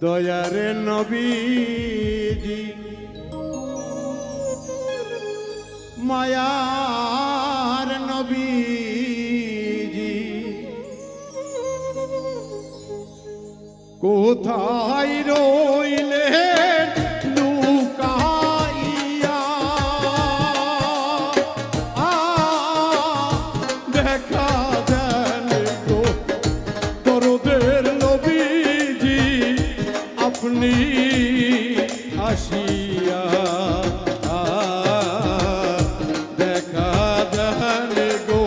দয়ারে নবীজি মায়ার নবীজি কোথায় রইলেন লুকাইয়া দেখা দেন গো দরদের নবীজি আপনি আসিয়া দেখা দেন গো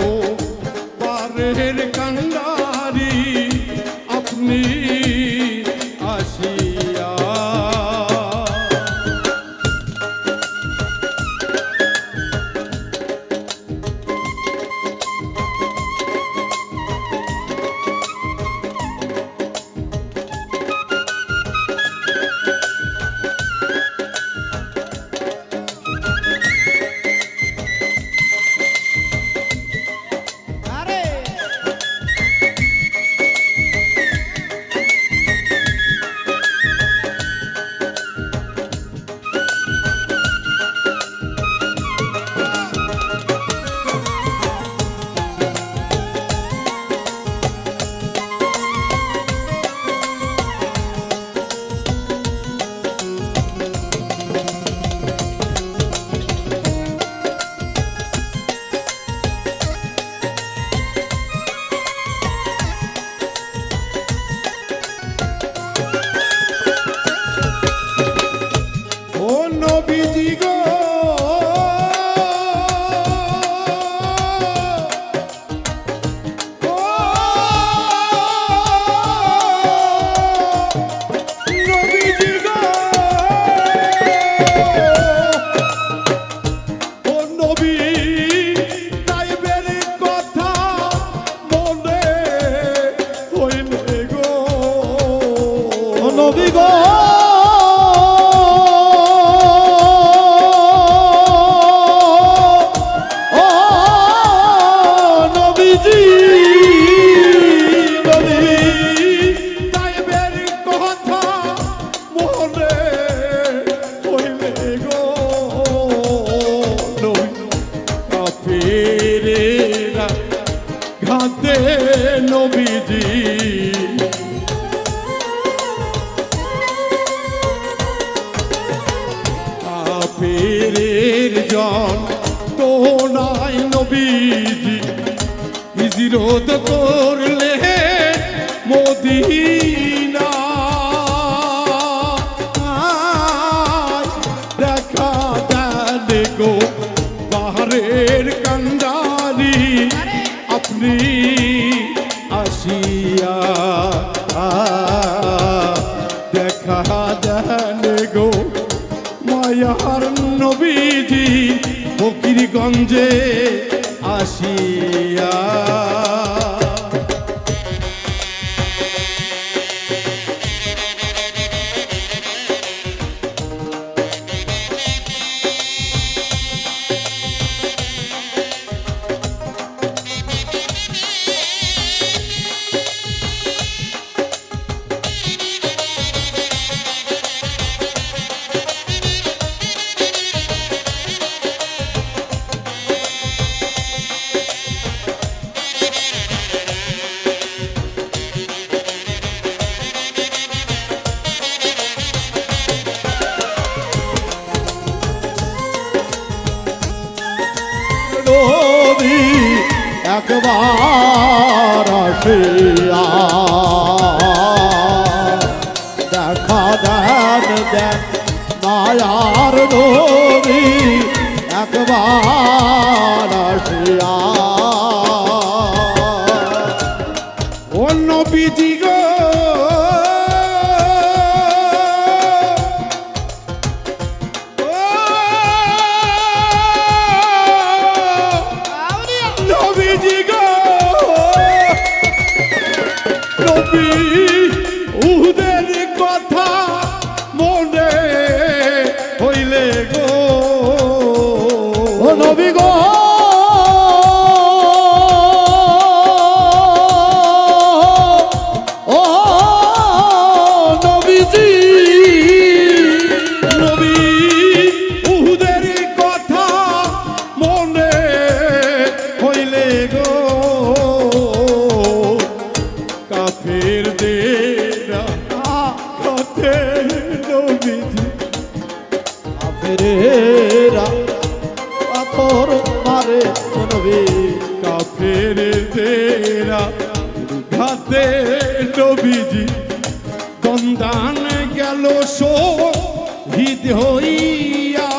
পারের কান্ডারি আপনি আসিয়া নবীজি গো নবীজি গো ও নবী তাইবের কথা মনে হইলে গো ও নবী গো ঘাতে নবীজি কাফেরের জন তো নাই নবীজি হিজরত করলে মদিনা দেখা দেন গো পাহাড়ের কান্ডারি আপনি আসিয়া দেখা দেন গো মায়ার নবীজি ফকিরগঞ্জে আসিয়া একবার আসিয়া দেখা দেন দেন মায়ার নবী একবার আসিয়া ও নবীজি গো উদের কথা মনে হইলে গো ও নবী গো ও নবী নবীজি নবী উহুদের কথা মনে হইলে গো কাফের দেরা হাতে নবীজি কাফেরেরা পাথর মারে নবী কাফের দেরা হাতে নবীজি দন্দান গেল শহীদ হইয়া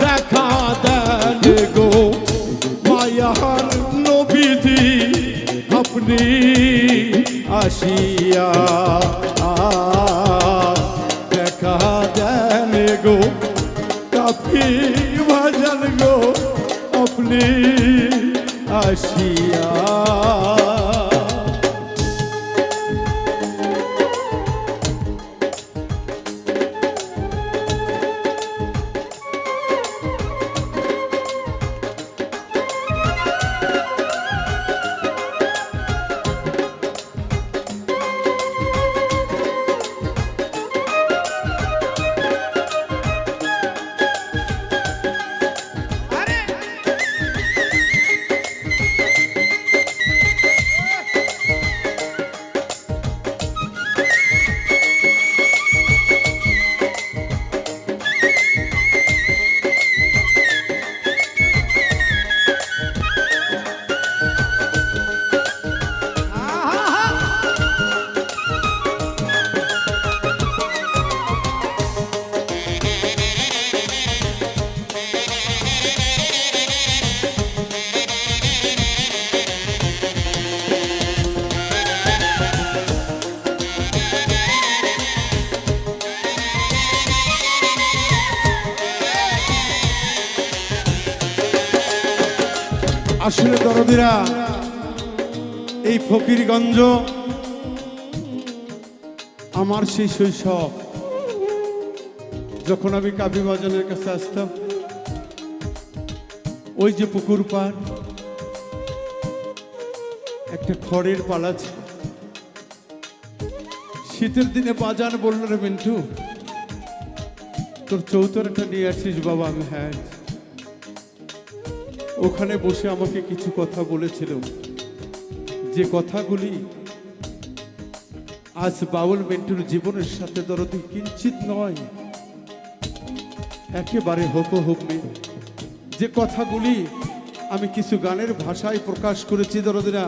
দেখা দেন গো মায়ার নবীজি আপনি আসিয়া দেখা দেন গো কাফি ভাজন গো আপনি আসিয়া আসলে দরদিরা এই ফকিরগঞ্জ আমার সেই শৈশব যখন আমি কাবি বাজানের কাছে আসতাম ওই যে পুকুর পার একটা খড়ের পালা ছিল শীতের দিনে বাজান বলল রে মিন্টু তোর চৌতরাটা নিয়ে আসিস বাবা আমি হ্যাঁ ওখানে বসে আমাকে কিছু কথা বলেছিল যে কথাগুলি আজ বাউল মিন্টুর জীবনের সাথে দরদি কিঞ্চিত নয় একেবারে হুবহু মিল যে কথাগুলি আমি কিছু গানের ভাষায় প্রকাশ করেছি দরদিরা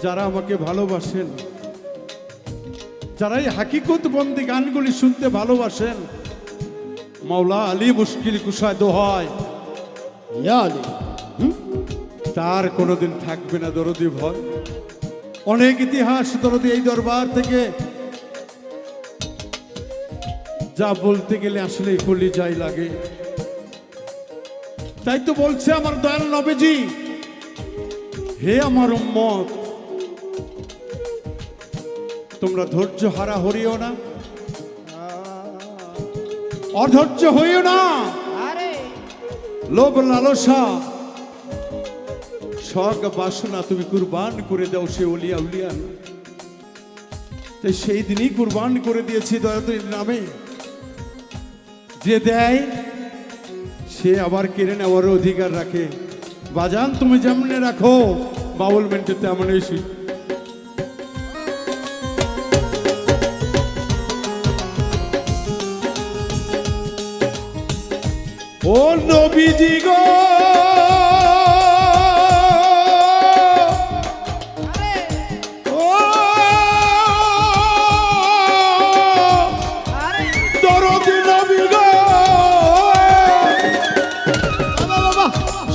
যারা আমাকে ভালোবাসেন যারা এই হাকিকতবন্দি গানগুলি শুনতে ভালোবাসেন মাওলা আলী মুশকিল কুশায় দোহায় তার কোনোদিন থাকবে না দরদি ভয় অনেক ইতিহাস দরদি এই দরবার থেকে যা বলতে গেলে আসলে কলিজায় লাগে তাই তো বলছে আমার দয়াল নবীজি হে আমার উম্মত তোমরা ধৈর্য হারা হরিও না অধৈর্য হইও না লোভ লালসা শখ বাসনা তুমি কুরবান করে দাও সে ওলিয়া উলিয়া তাই সেই দিনই কুরবান করে দিয়েছি দয়াতের নামে যে দেয় সে আবার কেড়ে নেওয়ার অধিকার রাখে বাজান তুমি যেমনে রাখো বাউল মেন্টে তেমনই ও নবীজি গো ও দরদি নবী গো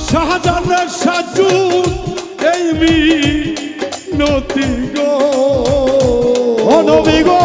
শাহজাহানের সাজু এই মিনতি গো ও নবী গো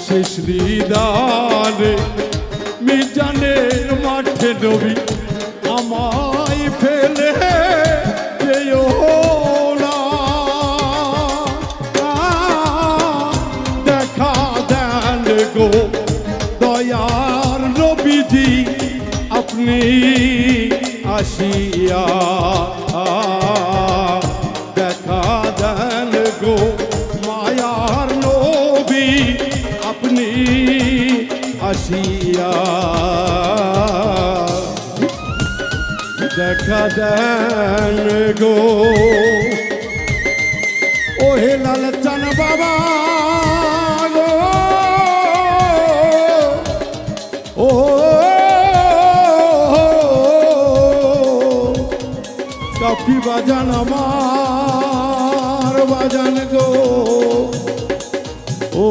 শেষ দিদারে মিজানের মাঠে নবী আমায় ফেলে যেও না। দেখা দেন গো দয়ার নবীজি আপনি আসিয়া, দেখা দেন গো মায়ার নবী আপনি আসিয়া, দেখা দেন গো। ও হে লালচান বাবা গো, ও কাফি বাজান আমার বাজান গো, ও